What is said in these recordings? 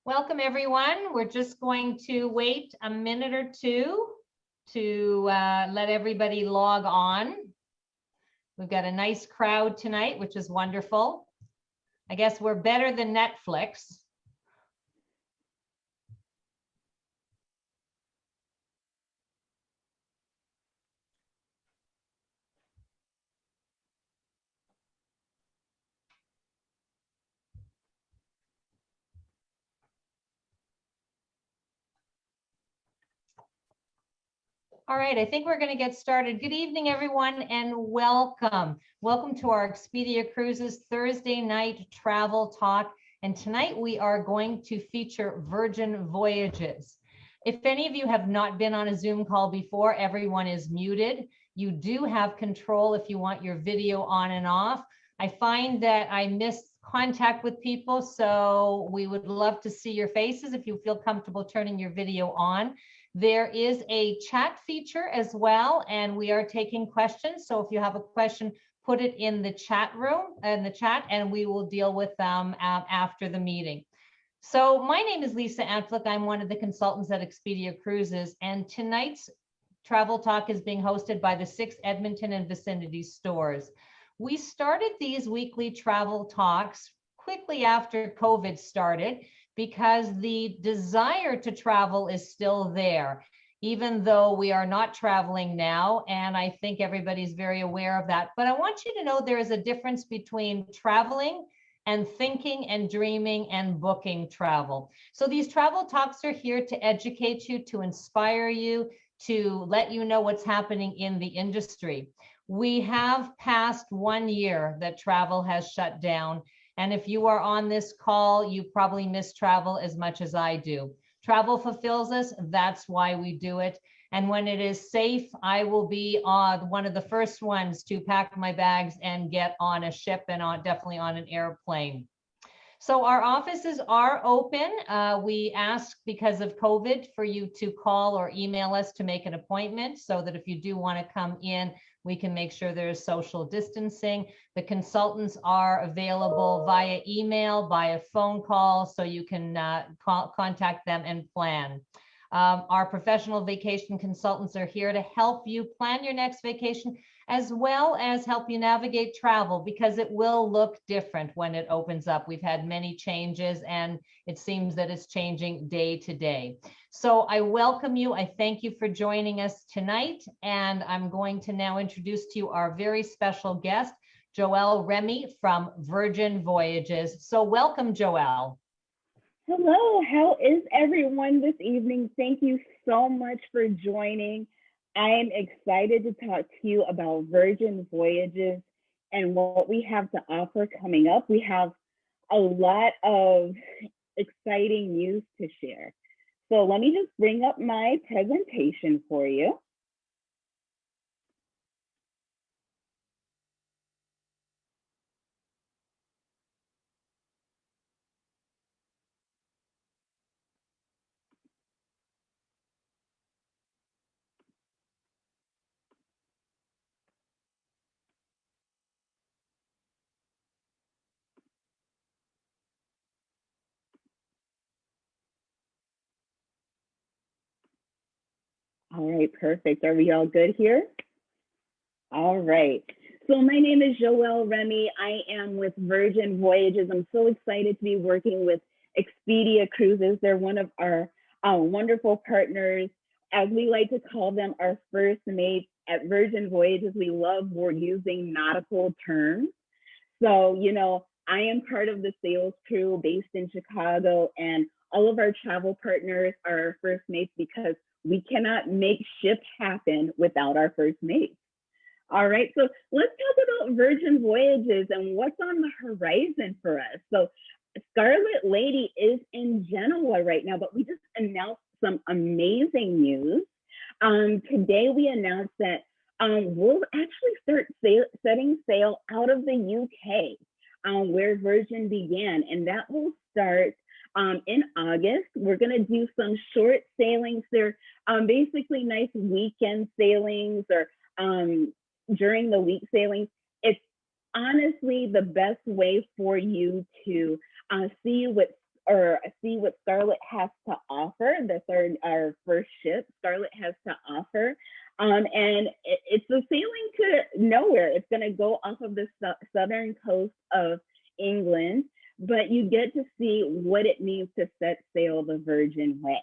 Welcome, everyone. We're just going to wait a minute or two to let everybody log on. We've got a nice crowd tonight, which is wonderful. I guess we're better than Netflix. All right, I think we're going to get started. Good evening, everyone, and welcome. Welcome to our Expedia Cruises Thursday night travel talk. And tonight we are going to feature Virgin Voyages. If any of you have not been on a Zoom call before, everyone is muted. You do have control if you want your video on and off. I find that I miss contact with people, so we would love to see your faces if you feel comfortable turning your video on. There is a chat feature as well, and we are taking questions. So if you have a question, put it in the chat room, in the chat, and we will deal with them after the meeting. So my name is Lisa Antflick. I'm one of the consultants at Expedia Cruises, and tonight's Travel Talk is being hosted by the 6 Edmonton and vicinity stores. We started these weekly travel talks quickly after COVID started, because the desire to travel is still there, even though we are not traveling now. And I think everybody's very aware of that. But I want you to know there is a difference between traveling and thinking and dreaming and booking travel. So these travel talks are here to educate you, to inspire you, to let you know what's happening in the industry. We have passed 1 year that travel has shut down. And if you are on this call, you probably miss travel as much as I do. Travel fulfills us. That's why we do it. And when it is safe, I will be one of the first ones to pack my bags and get on a ship and definitely on an airplane. So our offices are open. We ask, because of COVID, for you to call or email us to make an appointment, so that if you do want to come in, we can make sure there's social distancing. The consultants are available via email, via phone call, so you can contact them and plan. Our professional vacation consultants are here to help you plan your next vacation, as well as help you navigate travel, because it will look different when it opens up. We've had many changes, and it seems that it's changing day to day. So I welcome you. I thank you for joining us tonight. And I'm going to now introduce to you our very special guest, Joelle Remy from Virgin Voyages. So welcome, Joelle. Hello, how is everyone this evening? Thank you so much for joining. I am excited to talk to you about Virgin Voyages and what we have to offer coming up. We have a lot of exciting news to share. So let me just bring up my presentation for you. All right, perfect. Are we all good here? All right. So my name is Joelle Remy. I am with Virgin Voyages. I'm so excited to be working with Expedia Cruises. They're one of our wonderful partners. As we like to call them, our first mates at Virgin Voyages. We love using nautical terms. So, you know, I am part of the sales crew based in Chicago, and all of our travel partners are our first mates, because we cannot make ships happen without our first mates. All right, so let's talk about Virgin Voyages and what's on the horizon for us. So Scarlet Lady is in Genoa right now, but we just announced some amazing news. Today we announced that we'll actually start setting sail out of the UK, where Virgin began, and that will start in August. We're going to do some short sailings. They're basically nice weekend sailings, or during the week sailings. It's honestly the best way for you to see what's or see what Scarlet has to offer. Our first ship, Scarlet has to offer. And it's a sailing to nowhere. It's going to go off of the southern coast of England, but you get to see what it means to set sail the Virgin Way.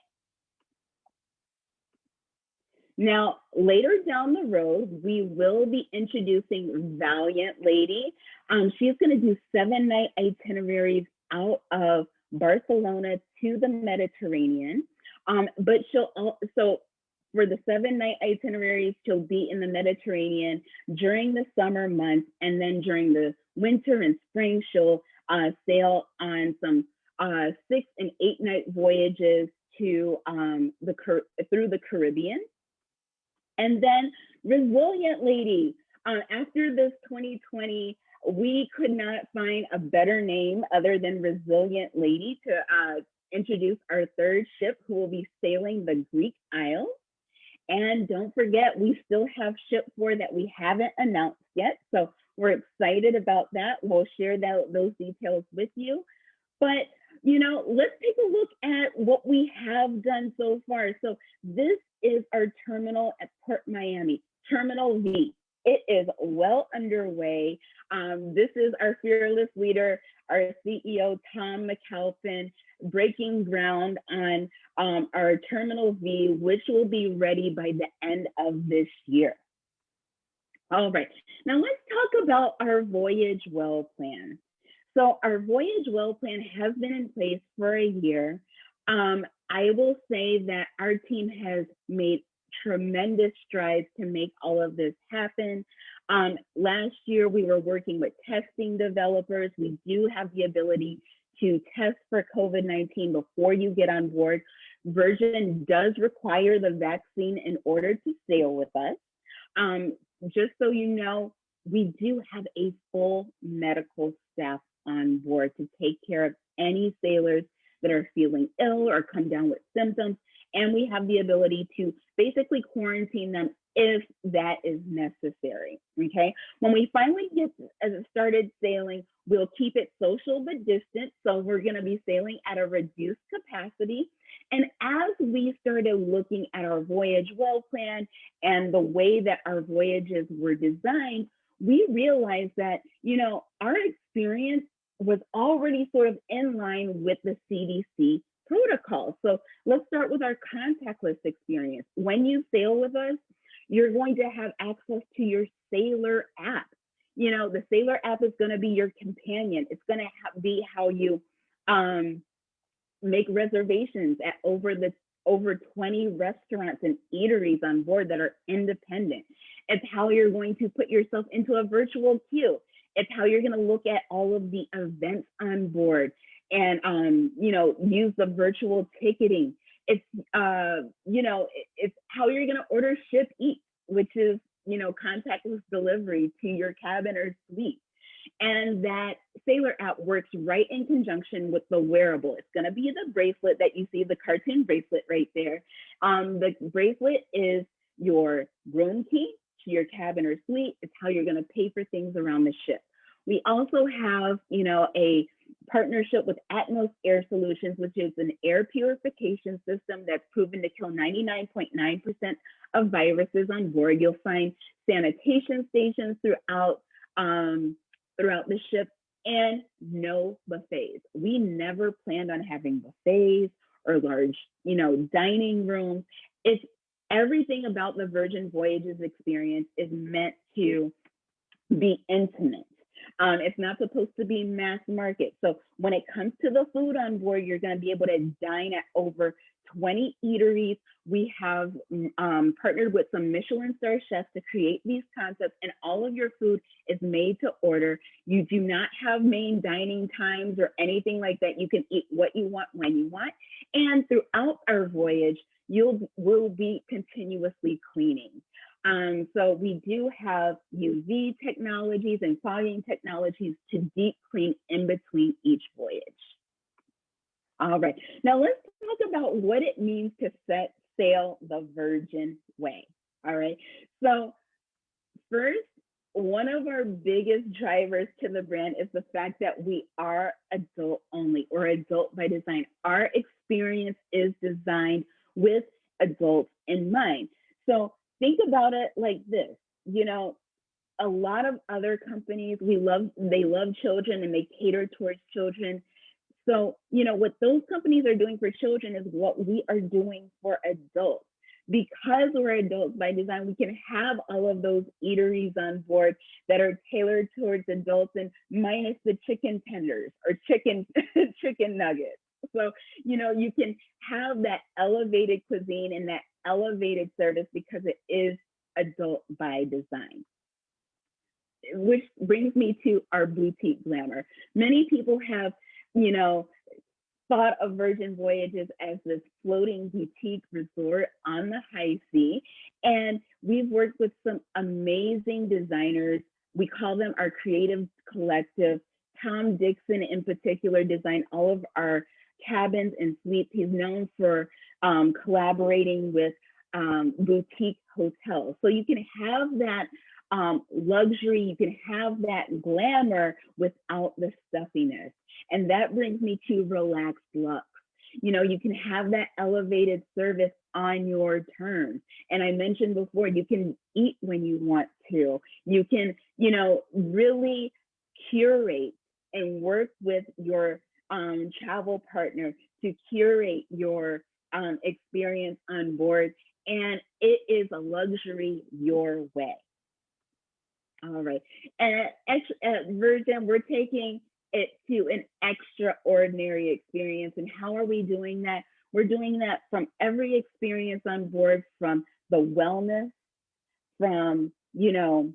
Now, later down the road, we will be introducing Valiant Lady. She's going to do 7-night itineraries out of Barcelona to the Mediterranean. But she'll also, for the 7-night itineraries, she'll be in the Mediterranean during the summer months, and then during the winter and spring, she'll sail on some 6- and 8-night voyages to through the Caribbean. And then Resilient Lady. After this 2020, we could not find a better name other than Resilient Lady to introduce our third ship, who will be sailing the Greek Isles. And don't forget, we still have ship 4 that we haven't announced yet. So we're excited about that. We'll share those details with you. But, you know, let's take a look at what we have done so far. So this is our terminal at Port Miami, Terminal V. It is well underway. This is our fearless leader, our CEO, Tom McAlpin, breaking ground on our Terminal V, which will be ready by the end of this year. All right, now let's talk about our Voyage Well plan. So our Voyage Well plan has been in place for a year. I will say that our team has made tremendous strides to make all of this happen. Last year, we were working with testing developers. We do have the ability to test for COVID-19 before you get on board. Virgin does require the vaccine in order to sail with us. Just so you know, we do have a full medical staff on board to take care of any sailors that are feeling ill or come down with symptoms. And we have the ability to basically quarantine them if that is necessary, okay? When we finally get started sailing, we'll keep it social but distant. So we're gonna be sailing at a reduced capacity. And as we started looking at our Voyage Well plan and the way that our voyages were designed, we realized that, you know, our experience was already sort of in line with the CDC protocol. So let's start with our contactless experience. When you sail with us, you're going to have access to your Sailor app. You know, the Sailor app is going to be your companion. It's going to be how you make reservations at over 20 restaurants and eateries on board that are independent. It's how you're going to put yourself into a virtual queue. It's how you're going to look at all of the events on board and, you know, use the virtual ticketing. It's, you know, it's how you're going to order Ship Eat, which is, you know, contactless delivery to your cabin or suite. And that Sailor app works right in conjunction with the wearable. It's going to be the bracelet that you see, the cartoon bracelet right there. The bracelet is your room key to your cabin or suite. It's how you're going to pay for things around the ship. We also have, you know, a partnership with Atmos Air Solutions, which is an air purification system that's proven to kill 99.9% of viruses on board. You'll find sanitation stations throughout the ship, and no buffets. We never planned on having buffets or large, you know, dining rooms. It's everything about the Virgin Voyages experience is meant to be intimate. It's not supposed to be mass market. So when it comes to the food on board, you're going to be able to dine at over 20 eateries. We have partnered with some Michelin star chefs to create these concepts, and all of your food is made to order. You do not have main dining times or anything like that. You can eat what you want when you want. And throughout our voyage, we'll be continuously cleaning. So we do have UV technologies and fogging technologies to deep clean in between each voyage. All right, now let's talk about what it means to set sail the Virgin Way. All right, so first, one of our biggest drivers to the brand is the fact that we are adult only or adult by design. Our experience is designed with adults in mind. So think about it like this, you know, a lot of other companies, they love children and they cater towards children. So, you know, what those companies are doing for children is what we are doing for adults. Because we're adults by design, we can have all of those eateries on board that are tailored towards adults and minus the chicken tenders or chicken chicken nuggets. So, you know, you can have that elevated cuisine and that elevated service because it is adult by design. Which brings me to our boutique glamour. Many people have, you know, thought of Virgin Voyages as this floating boutique resort on the high sea. And we've worked with some amazing designers. We call them our creative collective. Tom Dixon in particular designed all of our cabins and suites. He's known for collaborating with boutique hotels. So you can have that luxury, you can have that glamour without the stuffiness. And that brings me to Relaxed Luxe. You know, you can have that elevated service on your terms. And I mentioned before, you can eat when you want to. You can, you know, really curate and work with your travel partner to curate your experience on board. And it is a luxury your way. All right. And at Virgin, we're taking it to an extraordinary experience. And how are we doing that? We're doing that from every experience on board, from the wellness, from, you know,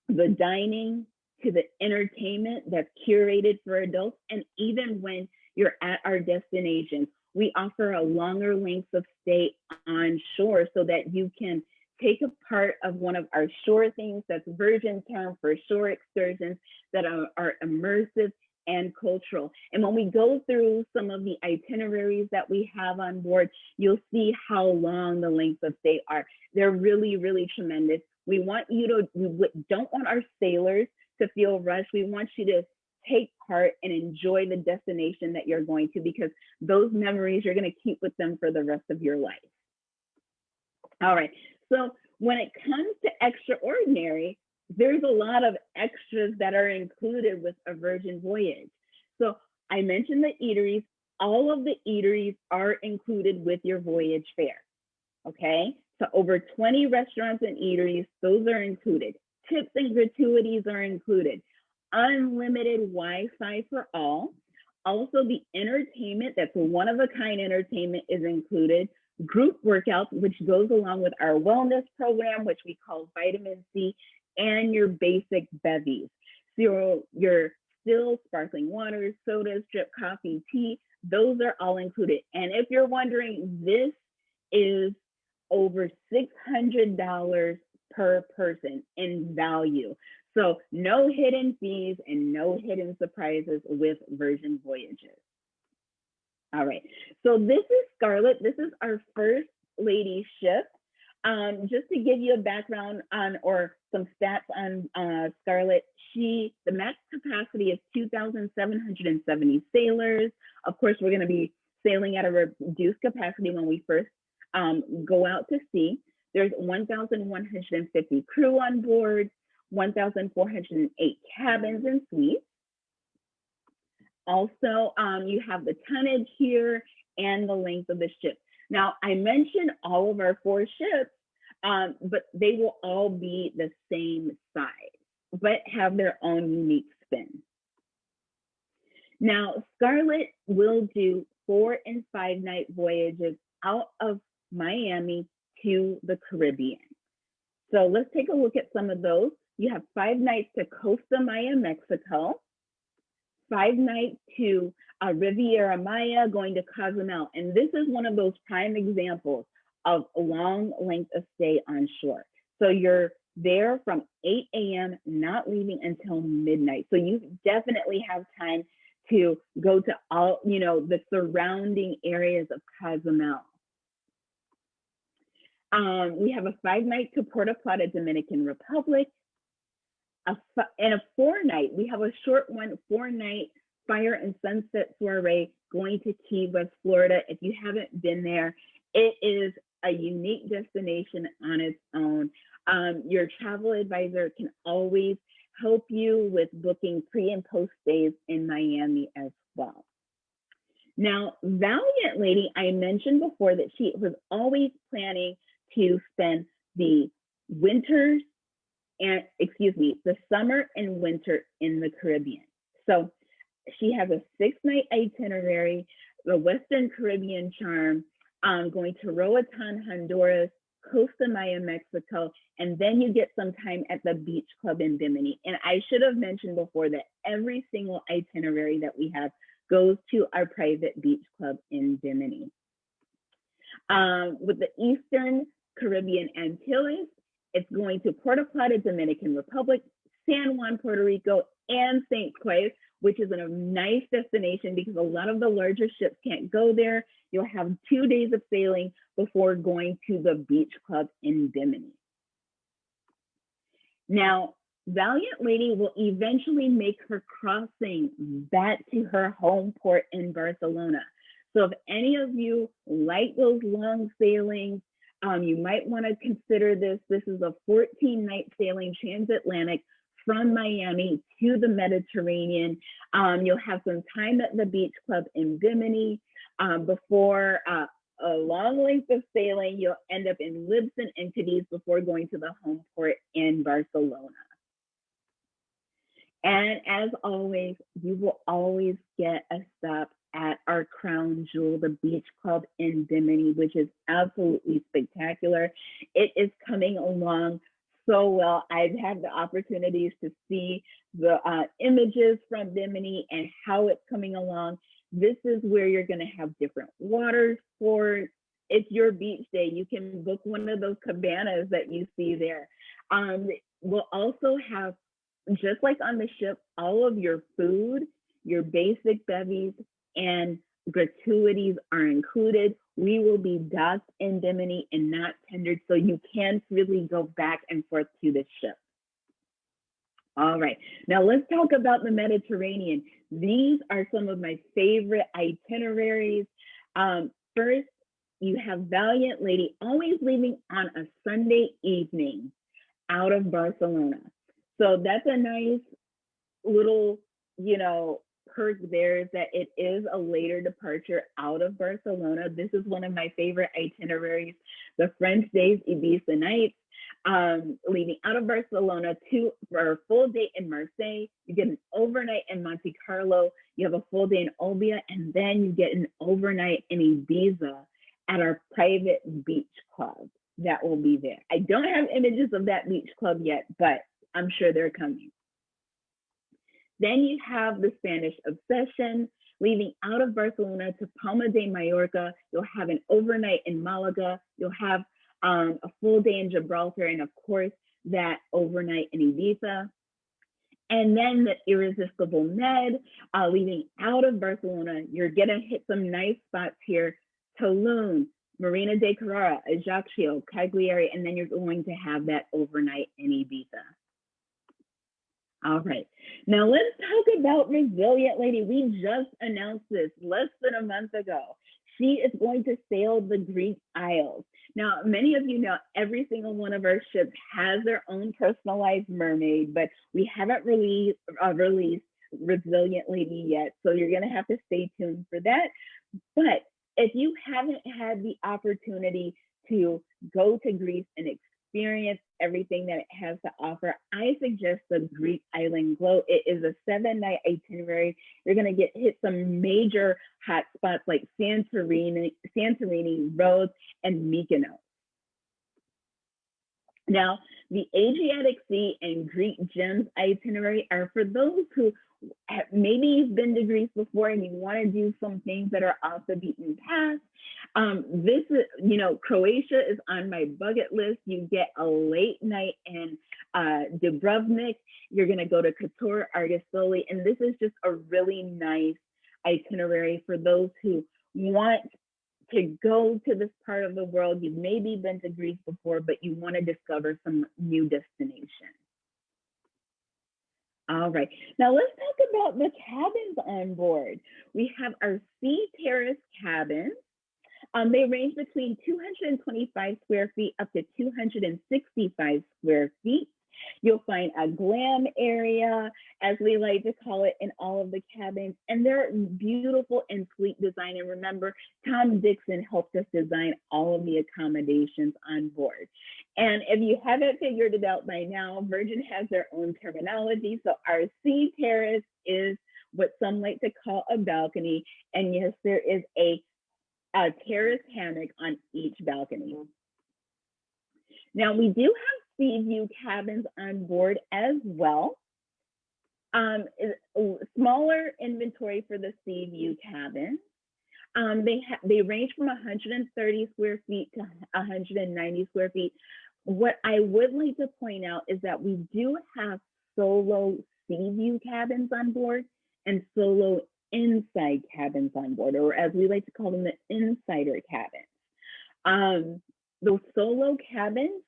the dining to the entertainment that's curated for adults. And even when you're at our destinations, we offer a longer length of stay on shore so that you can take a part of one of our shore things. That's Virgin term for shore excursions that are immersive and cultural. And when we go through some of the itineraries that we have on board, you'll see how long the lengths of stay are. They're really, really tremendous. We don't want our sailors to feel rushed. We want you to take part and enjoy the destination that you're going to, because those memories you're going to keep with them for the rest of your life. All right. So when it comes to extraordinary, there's a lot of extras that are included with a Virgin Voyage. So I mentioned the eateries. All of the eateries are included with your voyage fare. Okay. So over 20 restaurants and eateries, those are included. Tips and gratuities are included. Unlimited Wi-Fi for all. Also, the entertainment, that's one-of-a-kind entertainment, is included. Group workouts, which goes along with our wellness program, which we call Vitamin C, and your basic bevies. So your still sparkling water, sodas, drip coffee, tea, those are all included. And if you're wondering, this is over $600 per person in value. So no hidden fees and no hidden surprises with Virgin Voyages. All right, so this is Scarlett. This is our first lady ship. Just to give you a background on, or some stats on Scarlett, the max capacity is 2,770 sailors. Of course, we're going to be sailing at a reduced capacity when we first go out to sea. There's 1,150 crew on board, 1,408 cabins and suites. Also, you have the tonnage here and the length of the ship. Now, I mentioned all of our 4 ships, but they will all be the same size, but have their own unique spin. Now, Scarlett will do 4- and 5-night voyages out of Miami to the Caribbean. So let's take a look at some of those. You have 5 nights to Costa Maya, Mexico, 5 nights to Riviera Maya, going to Cozumel. And this is one of those prime examples of a long length of stay on shore. So you're there from 8 a.m., not leaving until midnight. So you definitely have time to go to all, the surrounding areas of Cozumel. We have a 5 night to Puerto Plata, Dominican Republic, and a 4-night. We have a short one, 4-night fire and sunset soiree going to Key West, Florida. If you haven't been there, it is a unique destination on its own. Your travel advisor can always help you with booking pre and post stays in Miami as well. Now, Valiant Lady, I mentioned before that she was always planning to spend the winters and, the summer and winter in the Caribbean. So she has a 6-night itinerary, the Western Caribbean charm, going to Roatan, Honduras, Costa Maya, Mexico, and then you get some time at the Beach Club in Bimini. And I should have mentioned before that every single itinerary that we have goes to our private beach club in Bimini. With the Eastern Caribbean Antilles, it's going to Puerto Plata, Dominican Republic, San Juan, Puerto Rico, and St. Croix, which is a nice destination because a lot of the larger ships can't go there. You'll have 2 days of sailing before going to the beach club in Bimini. Now, Valiant Lady will eventually make her crossing back to her home port in Barcelona. So if any of you like those long sailings, you might want to consider this. This is a 14-night sailing transatlantic from Miami to the Mediterranean. You'll have some time at the beach club in Bimini before a long length of sailing. You'll end up in Libsyn and Cadiz before going to the home port in Barcelona. And as always, you will always get a stop at our crown jewel, the Beach Club in Bimini, which is absolutely spectacular. It is coming along so well. I've had the opportunities to see the images from Bimini and how it's coming along. This is where you're going to have different water sports. It's your beach day. You can book one of those cabanas that you see there. We'll also have, just like on the ship, all of your food, your basic bevies, and gratuities are included. We will be docked in Bimini and not tendered, so you can really go back and forth to the ship. All right, now let's talk about the Mediterranean. These are some of my favorite itineraries. First, you have Valiant Lady always leaving on a Sunday evening out of Barcelona. So that's a nice little, perk there, is that it is a later departure out of Barcelona. This is one of my favorite itineraries. The French days, Ibiza nights, leaving out of Barcelona for a full day in Marseille. You get an overnight in Monte Carlo. You have a full day in Olbia, and then you get an overnight in Ibiza at our private beach club that will be there. I don't have images of that beach club yet, but I'm sure they're coming. Then you have the Spanish Obsession, leaving out of Barcelona to Palma de Mallorca. You'll have an overnight in Malaga. You'll have a full day in Gibraltar, and of course, that overnight in Ibiza. And then the Irresistible Med, leaving out of Barcelona. You're gonna hit some nice spots here: Tulum, Marina de Carrara, Ajaccio, Cagliari, and then you're going to have that overnight in Ibiza. All right, now let's talk about Resilient Lady. We just announced this less than a month ago. She is going to sail the Greek Isles. Now, many of you know every single one of our ships has their own personalized mermaid, but we haven't released Resilient Lady yet, so you're gonna have to stay tuned for that. But if you haven't had the opportunity to go to Greece and experience everything that it has to offer, I suggest the Greek Island Glow. It is a 7-night itinerary. You're going to hit some major hot spots like Santorini, Rhodes, and Mykonos. Now, the Adriatic Sea and Greek Gems itinerary are for those who maybe you've been to Greece before and you want to do some things that are off the beaten path. This is, Croatia is on my bucket list. You get a late night in Dubrovnik. You're going to go to Kotor, Argostoli, and this is just a really nice itinerary for those who want to go to this part of the world. You've maybe been to Greece before, but you want to discover some new destinations. All right. Now let's talk about the cabins on board. We have our Sea Terrace cabins. They range between 225 square feet up to 265 square feet. You'll find a glam area, as we like to call it, in all of the cabins. And they're beautiful and sleek design. And remember, Tom Dixon helped us design all of the accommodations on board. And if you haven't figured it out by now, Virgin has their own terminology. So our Sea Terrace is what some like to call a balcony. And yes, there is a terrace hammock on each balcony. Now, we do have sea view cabins on board as well. Smaller inventory for the sea view cabins. They range from 130 square feet to 190 square feet. What I would like to point out is that we do have solo sea view cabins on board and solo inside cabins on board, or as we like to call them, the insider cabins. Those solo cabins,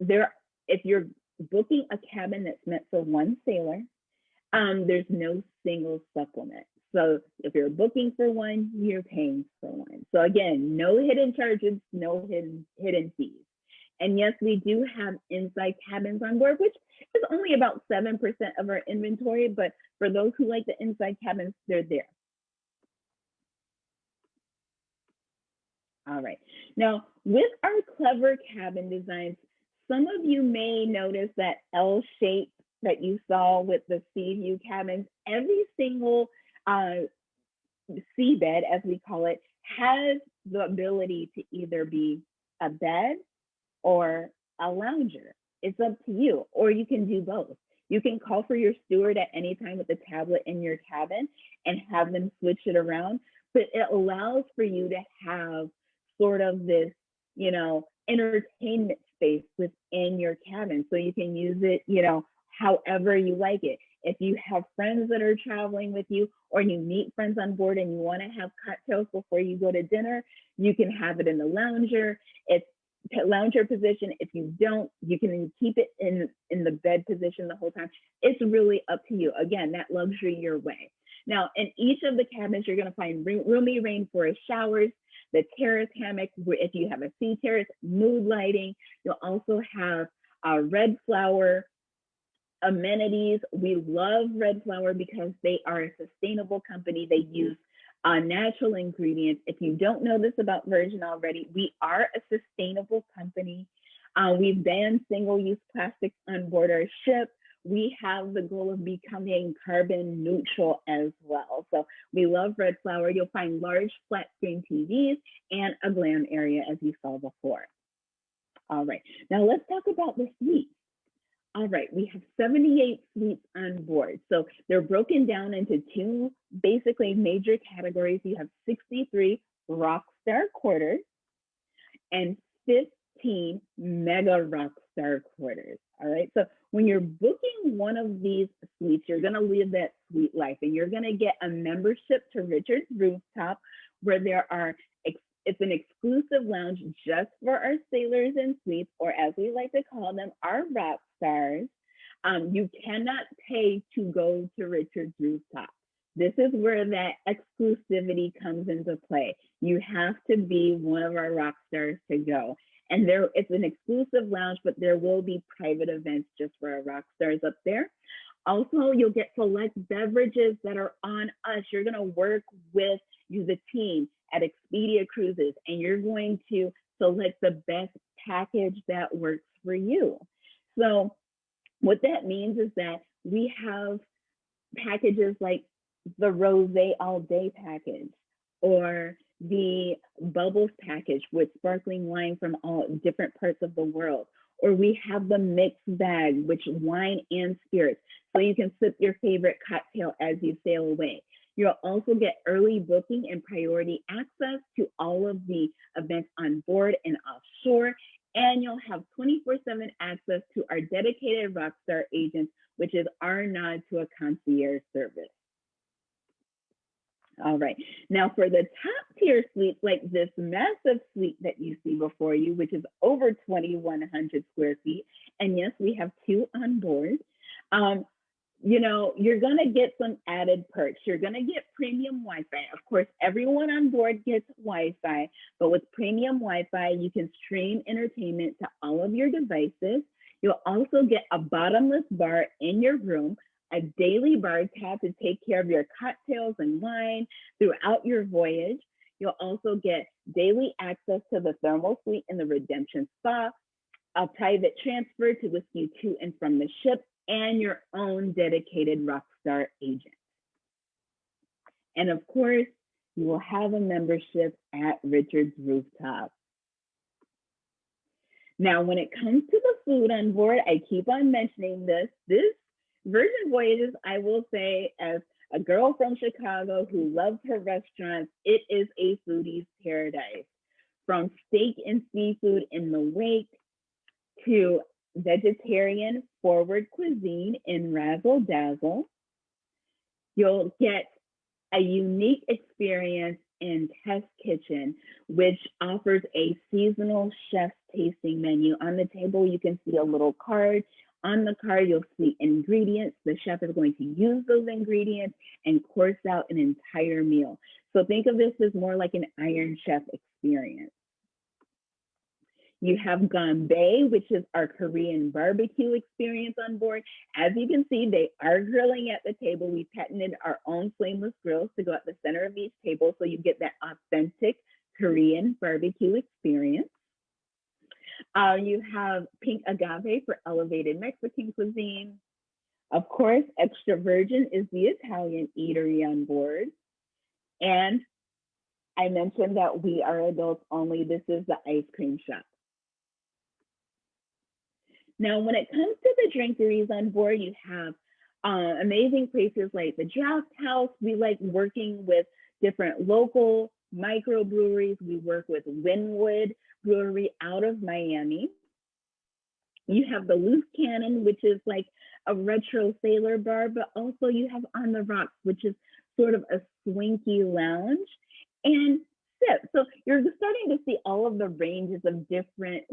if you're booking a cabin that's meant for one sailor, there's no single supplement. So if you're booking for one, you're paying for one. So again, no hidden charges, no hidden fees. And yes, we do have inside cabins on board, which is only about 7% of our inventory, but for those who like the inside cabins, they're there. All right. Now, with our clever cabin designs, some of you may notice that L shape that you saw with the sea view cabins. Every single seabed, as we call it, has the ability to either be a bed or a lounger. It's up to you, or you can do both. You can call for your steward at any time with a tablet in your cabin and have them switch it around, but it allows for you to have sort of this, you know, entertainment space within your cabin. So you can use it, you know, however you like it. If you have friends that are traveling with you, or you meet friends on board and you want to have cocktails before you go to dinner, you can have it in the lounger. It's lounger position. If you don't, you can keep it in the bed position the whole time. It's really up to you. Again, that luxury your way. Now, in each of the cabins, you're going to find roomy rainforest showers, the terrace hammock, if you have a sea terrace, mood lighting. You'll also have Red Flower amenities. We love Red Flower because they are a sustainable company. They use natural ingredients. If you don't know this about Virgin already, we are a sustainable company. We've banned single-use plastics on board our ship. We have the goal of becoming carbon neutral as well. So we love Red Flower. You'll find large flat screen TVs and a glam area, as you saw before. All right, now let's talk about the suites. All right, we have 78 suites on board. So they're broken down into two basically major categories. You have 63 Rockstar quarters and 15 Mega Rockstar quarters. All right, so when you're booking one of these suites, you're gonna live that suite life, and you're gonna get a membership to Richard's Rooftop, where it's an exclusive lounge just for our sailors and suites, or as we like to call them, our rock stars. You cannot pay to go to Richard's Rooftop. This is where that exclusivity comes into play. You have to be one of our rock stars to go. And it's an exclusive lounge, but there will be private events just for our rock stars up there. Also, you'll get select beverages that are on us. You're gonna work with the team at Expedia Cruises, and you're going to select the best package that works for you. So what that means is that we have packages like the Rosé All Day package, or the Bubbles package with sparkling wine from all different parts of the world. Or we have the mixed bag, which wine and spirits, so you can sip your favorite cocktail as you sail away. You'll also get early booking and priority access to all of the events on board and offshore, and you'll have 24/7 access to our dedicated Rockstar agents, which is our nod to a concierge service. All right, now for the top tier suites, like this massive suite that you see before you, which is over 2,100 square feet, and yes, we have two on board. you're going to get some added perks. You're going to get premium Wi-Fi. Of course, everyone on board gets Wi-Fi, but with premium Wi-Fi, you can stream entertainment to all of your devices. You'll also get a bottomless bar in your room, a daily bar tab to take care of your cocktails and wine throughout your voyage. You'll also get daily access to the thermal suite in the Redemption Spa, a private transfer to whisk you to and from the ship, and your own dedicated Rockstar agent. And of course, you will have a membership at Richard's Rooftop. Now, when it comes to the food on board, I keep on mentioning this Virgin Voyages, I will say, as a girl from Chicago who loves her restaurants, it is a foodie's paradise. From steak and seafood in the wake to vegetarian forward cuisine in Razzle Dazzle, you'll get a unique experience in Test Kitchen, which offers a seasonal chef's tasting menu. On the table, you can see a little card. On the card, you'll see ingredients. The chef is going to use those ingredients and course out an entire meal. So think of this as more like an Iron Chef experience. You have Ganbae, which is our Korean barbecue experience on board. As you can see, they are grilling at the table. We patented our own flameless grills to go at the center of each table, so you get that authentic Korean barbecue experience. You have Pink Agave for elevated Mexican cuisine. Of course, Extra Virgin is the Italian eatery on board. And I mentioned that we are adults only. This is the ice cream shop. Now, when it comes to the drinkeries on board, you have amazing places like the Draft House. We like working with different local microbreweries. We work with Wynwood Brewery out of Miami. You have the Loose Cannon, which is like a retro sailor bar, but also you have On the Rocks, which is sort of a swanky lounge, and Sip. So you're starting to see all of the ranges of different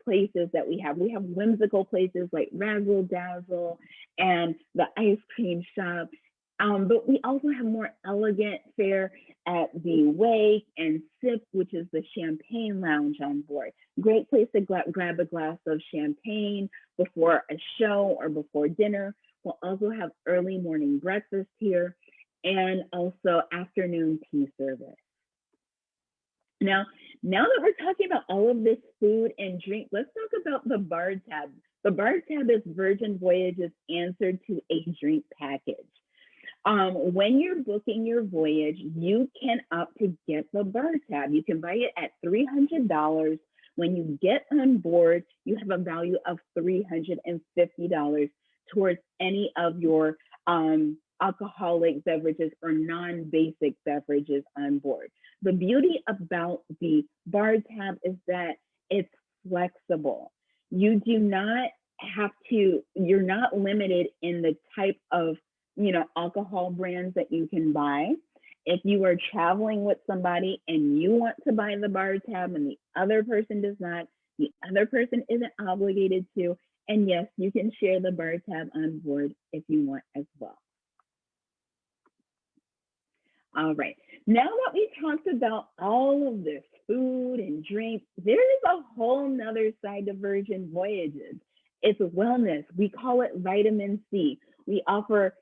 places that we have. We have whimsical places like Razzle Dazzle and the ice cream shop. But we also have more elegant fare at the Wake and Sip, which is the champagne lounge on board. Great place to grab a glass of champagne before a show or before dinner. We'll also have early morning breakfast here and also afternoon tea service. Now that we're talking about all of this food and drink, let's talk about the bar tab. The bar tab is Virgin Voyages' answer to a drink package. When you're booking your voyage, you can opt to get the bar tab. You can buy it at $300. When you get on board, you have a value of $350 towards any of your alcoholic beverages or non-basic beverages on board. The beauty about the bar tab is that it's flexible. You do not have to, you're not limited in the type of alcohol brands that you can buy. If you are traveling with somebody and you want to buy the bar tab and the other person does not, the other person isn't obligated to. And yes, you can share the bar tab on board if you want as well. All right, now that we talked about all of this food and drink, there is a whole nother side to Virgin Voyages. It's wellness. We call it vitamin C. We offer,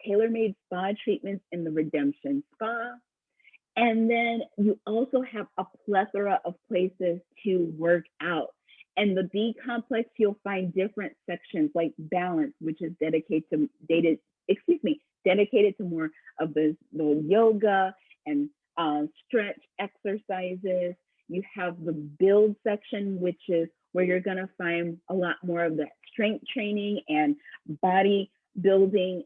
tailor-made spa treatments in the Redemption Spa. And then you also have a plethora of places to work out. And the B complex, you'll find different sections like Balance, which is dedicated to more of the yoga and stretch exercises. You have the Build section, which is where you're going to find a lot more of the strength training and body building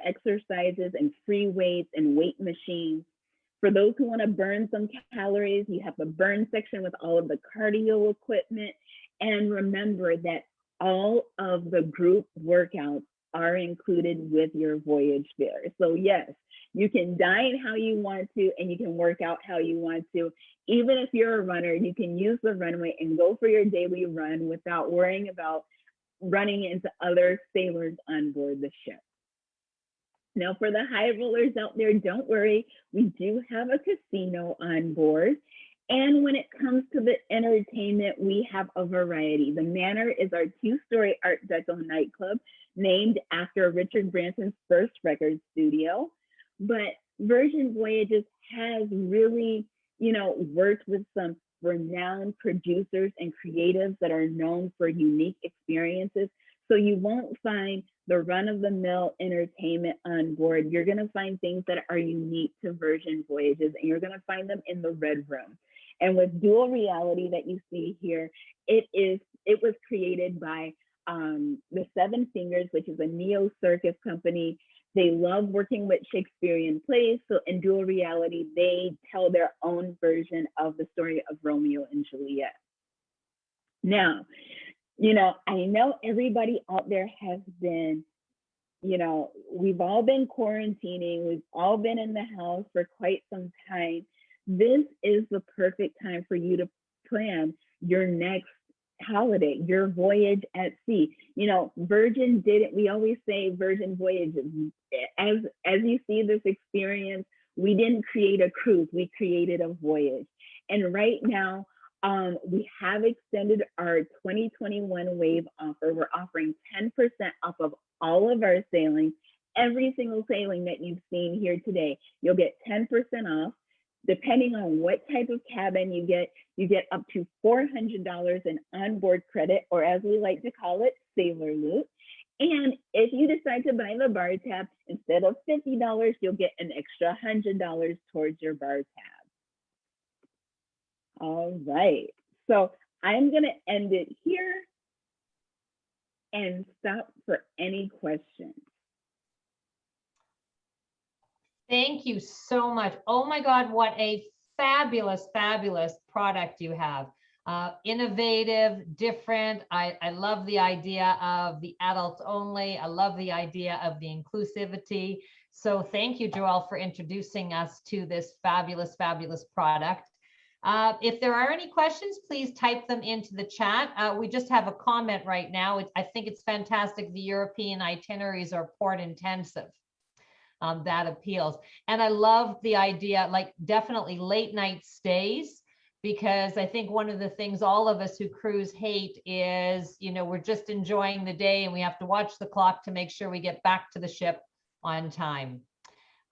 exercises and free weights and weight machines. For those who want to burn some calories, you have the Burn section with all of the cardio equipment. And remember that all of the group workouts are included with your voyage fare. So yes, you can dine how you want to and you can work out how you want to. Even if you're a runner, you can use the runway and go for your daily run without worrying about running into other sailors on board the ship. Now, for the high rollers out there, don't worry. We do have a casino on board. And when it comes to the entertainment, we have a variety. The Manor is our two-story Art Deco nightclub named after Richard Branson's first record studio. But Virgin Voyages has really, worked with some renowned producers and creatives that are known for unique experiences. So you won't find the run-of-the-mill entertainment on board. You're going to find things that are unique to Virgin Voyages, and you're going to find them in the Red Room. And with Dual Reality that you see here, it was created by the Seven Fingers, which is a neo circus company. They love working with Shakespearean plays. So in Dual Reality, they tell their own version of the story of Romeo and Juliet. Now, I know everybody out there has been, we've all been quarantining. We've all been in the house for quite some time. This is the perfect time for you to plan your next holiday, your voyage at sea. Virgin did it. We always say Virgin Voyages. As you see this experience, we didn't create a cruise, we created a voyage. And right now, we have extended our 2021 wave offer. We're offering 10% off of all of our sailings. Every single sailing that you've seen here today, you'll get 10% off. Depending on what type of cabin you get up to $400 in onboard credit, or as we like to call it, Sailor Loot. And if you decide to buy the bar tab, instead of $50, you'll get an extra $100 towards your bar tab. All right, so I'm going to end it here and stop for any questions. Thank you so much. Oh my God, what a fabulous, fabulous product you have. Innovative, different. I love the idea of the adults only. I love the idea of the inclusivity. So thank you, Joelle, for introducing us to this fabulous, fabulous product. If there are any questions, please type them into the chat. We just have a comment right now. I think it's fantastic. The European itineraries are port intensive. That appeals. And I love the idea, like definitely late night stays, because I think one of the things all of us who cruise hate is, we're just enjoying the day and we have to watch the clock to make sure we get back to the ship on time.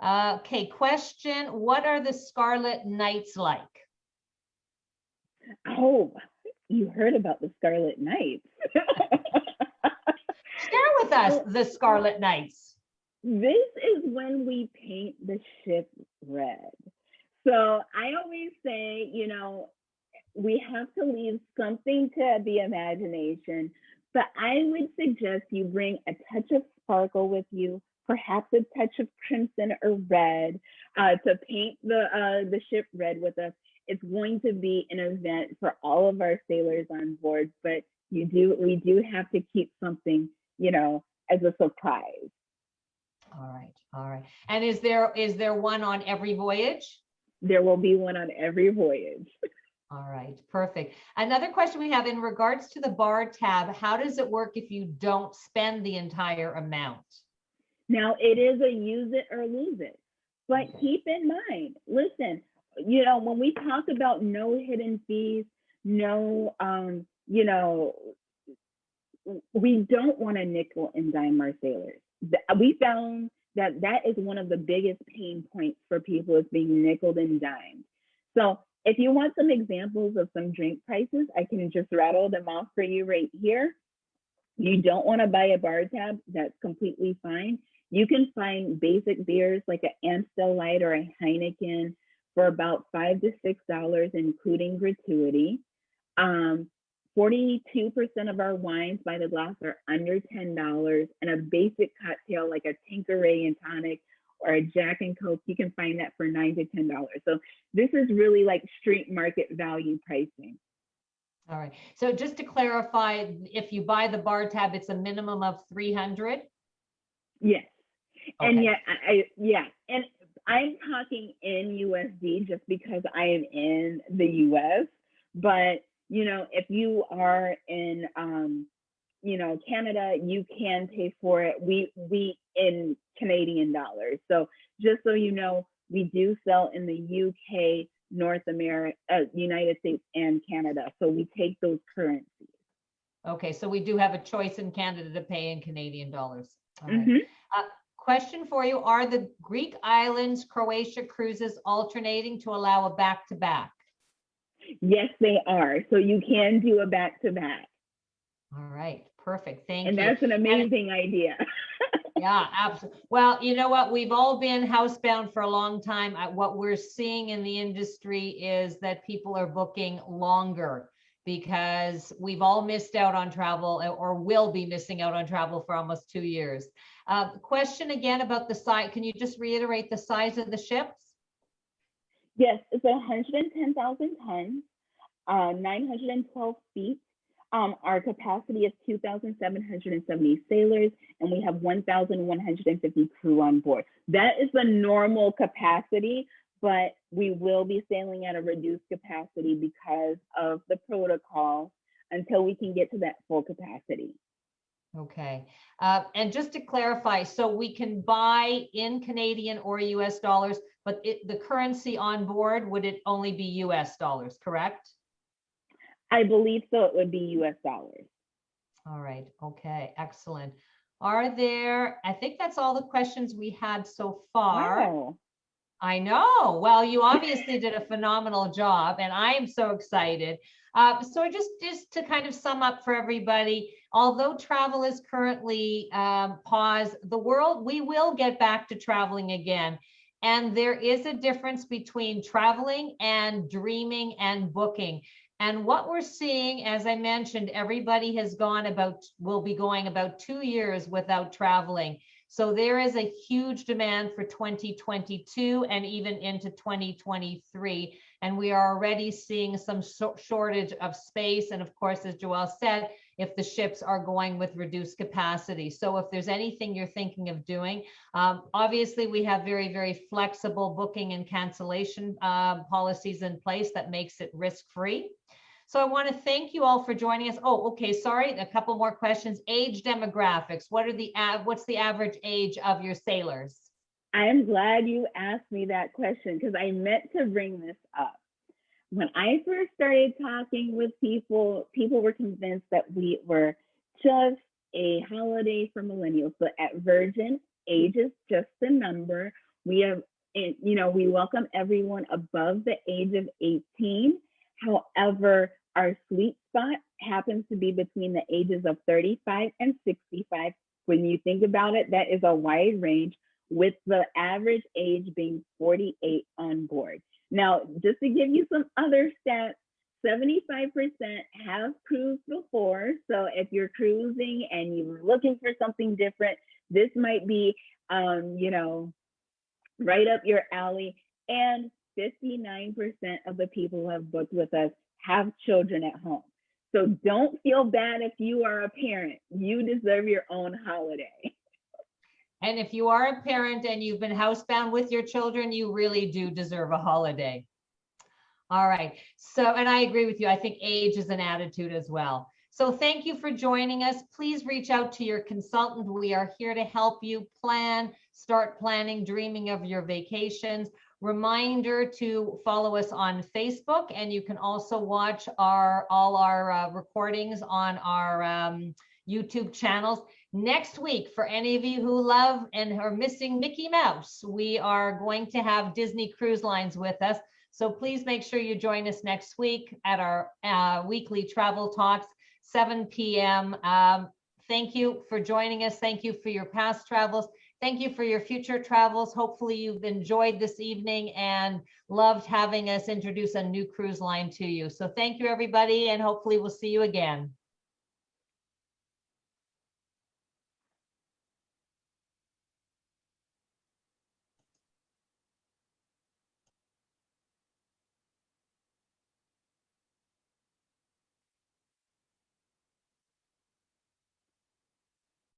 Okay, question. What are the Scarlet Nights like? Oh, you heard about the Scarlet Nights. Share with us the Scarlet Nights. This is when we paint the ship red. So I always say, we have to leave something to the imagination, but I would suggest you bring a touch of sparkle with you, perhaps a touch of crimson or red, to paint the ship red with us. It's going to be an event for all of our sailors on board, but we do have to keep something, as a surprise. All right, all right. And is there one on every voyage? There will be one on every voyage. All right, perfect. Another question we have in regards to the bar tab, how does it work if you don't spend the entire amount? Now, it is a use it or lose it, but keep in mind, listen, when we talk about no hidden fees, no, we don't want to nickel and dime our sailors. We found that is one of the biggest pain points for people, is being nickel and dimed. So if you want some examples of some drink prices, I can just rattle them off for you right here. You don't want to buy a bar tab, that's completely fine. You can find basic beers like an Amstel Light or a Heineken for about $5 to $6, including gratuity. 42% of our wines by the glass are under $10, and a basic cocktail like a Tanqueray and tonic or a Jack and Coke, you can find that for $9 to $10. So this is really like street market value pricing. All right. So just to clarify, if you buy the bar tab, it's a minimum of 300? Yes. Okay. And yet, and I'm talking in USD just because I am in the US, but if you are in Canada, you can pay for it. We in Canadian dollars. So just so you know, we do sell in the UK, North America, United States, and Canada. So we take those currencies. Okay, so we do have a choice in Canada to pay in Canadian dollars. All right. Mhm. Question for you, are the Greek islands, Croatia cruises alternating to allow a back-to-back? Yes, they are. So you can do a back-to-back. All right, perfect. Thank And you. that's an amazing idea. Yeah, absolutely. Well, you know what? We've all been housebound for a long time. What we're seeing in the industry is that people are booking longer because we've all missed out on travel or will be missing out on travel for almost 2 years. Question again about the size. Can you just reiterate the size of the ships? Yes, it's 110,000 tons, 912 feet. Our capacity is 2,770 sailors, and we have 1,150 crew on board. That is the normal capacity, but we will be sailing at a reduced capacity because of the protocol until we can get to that full capacity. Okay. And just to clarify, so we can buy in Canadian or US dollars, but the currency on board, would it only be US dollars, correct? I believe so. It would be US dollars. All right. Okay. Excellent. Are there, I think that's all the questions we had so far. Wow. I know. Well, you obviously did a phenomenal job, and I am so excited. So just to kind of sum up for everybody, although travel is currently paused, we will get back to traveling again. And there is a difference between traveling and dreaming and booking. And what we're seeing, as I mentioned, everybody will be going about 2 years without traveling. So there is a huge demand for 2022 and even into 2023. And we are already seeing some shortage of space. And of course, as Joelle said, if the ships are going with reduced capacity. So if there's anything you're thinking of doing, obviously we have very, very flexible booking and cancellation policies in place that makes it risk-free. So I want to thank you all for joining us. Oh, okay, sorry, a couple more questions. Age demographics, what's the average age of your sailors? I'm glad you asked me that question because I meant to bring this up. When I first started talking with people were convinced that we were just a holiday for millennials. But at Virgin, age is just a number. We welcome everyone above the age of 18. However, our sweet spot happens to be between the ages of 35 and 65. When you think about it, that is a wide range, with the average age being 48 on board. Now, just to give you some other stats, 75% have cruised before. So if you're cruising and you're looking for something different, this might be, right up your alley. And 59% of the people who have booked with us have children at home. So don't feel bad if you are a parent. You deserve your own holiday. And if you are a parent and you've been housebound with your children, you really do deserve a holiday. All right. So, and I agree with you. I think age is an attitude as well. So thank you for joining us. Please reach out to your consultant. We are here to help you start planning, dreaming of your vacations. Reminder to follow us on Facebook, and you can also watch all our recordings on our YouTube channels. Next week, for any of you who love and are missing Mickey Mouse, we are going to have Disney Cruise Lines with us. So please make sure you join us next week at our weekly travel talks, 7 p.m. Thank you for joining us. Thank you for your past travels. Thank you for your future travels. Hopefully you've enjoyed this evening and loved having us introduce a new cruise line to you. So thank you, everybody, and hopefully we'll see you again.